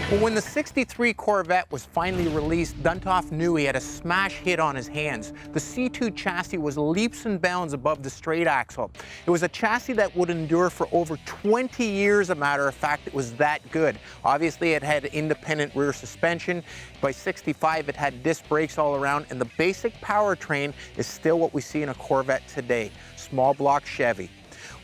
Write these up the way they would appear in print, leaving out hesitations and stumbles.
Well, when the '63 Corvette was finally released, Duntov knew he had a smash hit on his hands. The C2 chassis was leaps and bounds above the straight axle. It was a chassis that would endure for over 20 years, a matter of fact. It was that good. Obviously, it had independent rear suspension. By '65, it had disc brakes all around, and the basic powertrain is still what we see in a Corvette today, small block Chevy.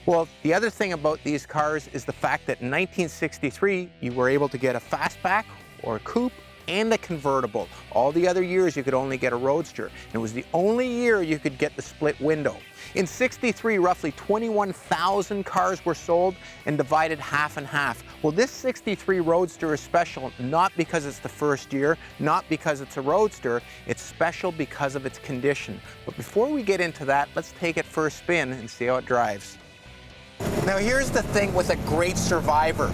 Well, the other thing about these cars is the fact that in 1963, you were able to get a fastback or a coupe and a convertible. All the other years, you could only get a Roadster. And it was the only year you could get the split window. In '63, roughly 21,000 cars were sold and divided half and half. Well, this '63 Roadster is special not because it's the first year, not because it's a Roadster. It's special because of its condition. But before we get into that, let's take it for a spin and see how it drives. Now here's the thing with a great Survivor.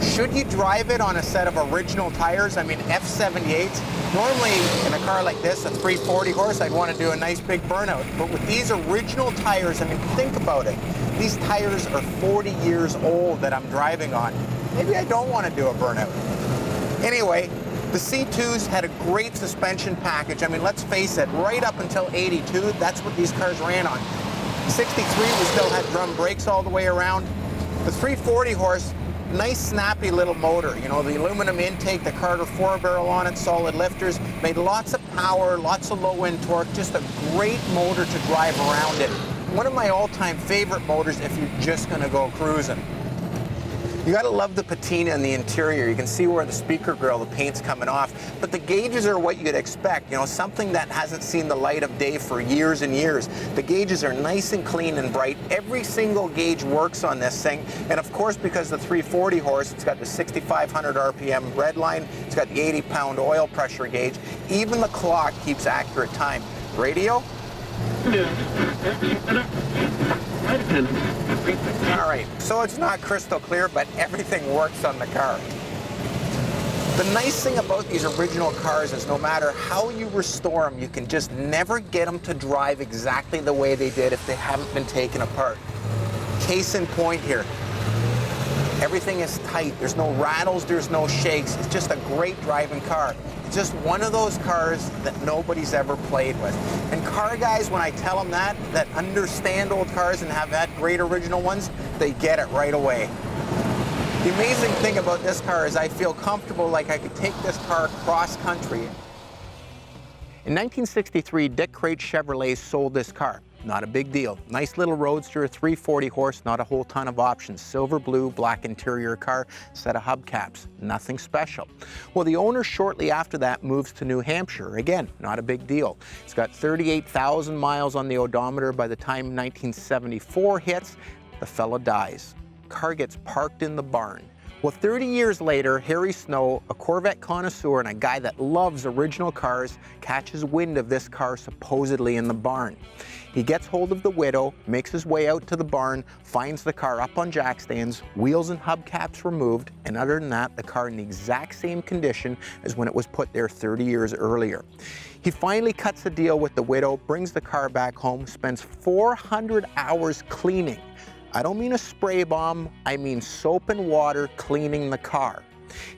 Should you drive it on a set of original tires? I mean, F78s. Normally in a car like this, a 340 horse, I'd want to do a nice big burnout. But with these original tires, I mean, think about it. These tires are 40 years old that I'm driving on. Maybe I don't want to do a burnout. Anyway, the C2s had a great suspension package. I mean, let's face it, right up until '82, that's what these cars ran on. '63, we still had drum brakes all the way around. The 340 horse, nice snappy little motor. You know, the aluminum intake, the Carter 4-barrel on it, solid lifters, made lots of power, lots of low-end torque, just a great motor to drive around in. One of my all-time favorite motors if you're just gonna go cruising. You gotta love the patina in the interior. You can see where the speaker grill, the paint's coming off, but the gauges are what you'd expect, you know, something that hasn't seen the light of day for years and years. The gauges are nice and clean and bright. Every single gauge works on this thing, and of course, because the 340 horse, it's got the 6,500 RPM red line, it's got the 80-pound oil pressure gauge. Even the clock keeps accurate time. Radio? All right, so it's not crystal clear, but everything works on the car. The nice thing about these original cars is no matter how you restore them, you can just never get them to drive exactly the way they did if they haven't been taken apart. Case in point here. Everything is tight. There's no rattles, there's no shakes. It's just a great driving car. It's just one of those cars that nobody's ever played with. And car guys, when I tell them that understand old cars and have had great original ones, they get it right away. The amazing thing about this car is I feel comfortable like I could take this car cross country. In 1963, Dick Crate Chevrolet sold this car. Not a big deal. Nice little Roadster, 340 horse, not a whole ton of options. Silver, blue, black interior car, set of hubcaps. Nothing special. Well, the owner shortly after that moves to New Hampshire. Again, not a big deal. It's got 38,000 miles on the odometer. By the time 1974 hits, the fella dies. Car gets parked in the barn. Well, 30 years later, Harry Snow, a Corvette connoisseur and a guy that loves original cars, catches wind of this car supposedly in the barn. He gets hold of the widow, makes his way out to the barn, finds the car up on jack stands, wheels and hubcaps removed, and other than that, the car in the exact same condition as when it was put there 30 years earlier. He finally cuts a deal with the widow, brings the car back home, spends 400 hours cleaning. I don't mean a spray bomb, I mean soap and water cleaning the car.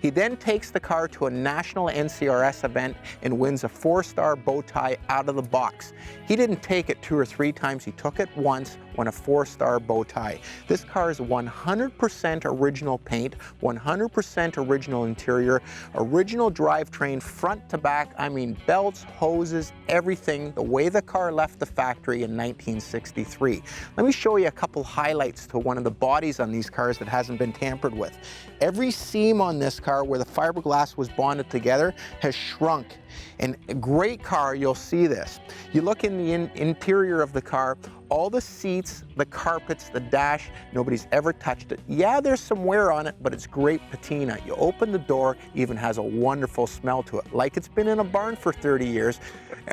He then takes the car to a national NCRS event and wins a 4-star bow tie out of the box. He didn't take it 2 or 3 times, he took it once, won a 4-star bow tie. This car is 100% original paint, 100% original interior, original drivetrain front to back, I mean belts, hoses, everything, the way the car left the factory in 1963. Let me show you a couple highlights to one of the bodies on these cars that hasn't been tampered with. Every seam on this car where the fiberglass was bonded together has shrunk. And a great car, you'll see this. You look in the interior of the car, all the seats, the carpets, the dash, nobody's ever touched it. Yeah, there's some wear on it, but it's great patina. You open the door, even has a wonderful smell to it, like it's been in a barn for 30 years.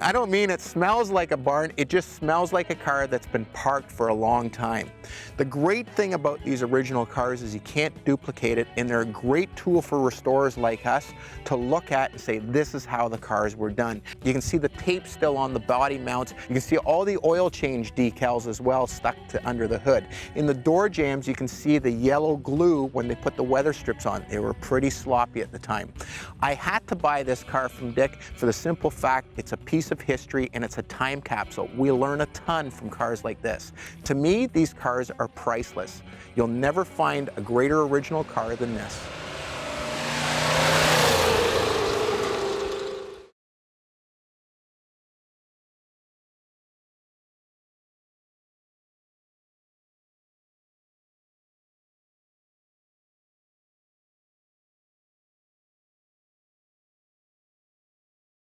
I don't mean it smells like a barn, it just smells like a car that's been parked for a long time. The great thing about these original cars is you can't duplicate it, and they're a great tool for restorers like us to look at and say, this is how the car cars were done. You can see the tape still on the body mounts. You can see all the oil change decals as well stuck to under the hood. In the door jambs, you can see the yellow glue when they put the weather strips on. They were pretty sloppy at the time. I had to buy this car from Dick for the simple fact it's a piece of history and it's a time capsule. We learn a ton from cars like this. To me, these cars are priceless. You'll never find a greater original car than this.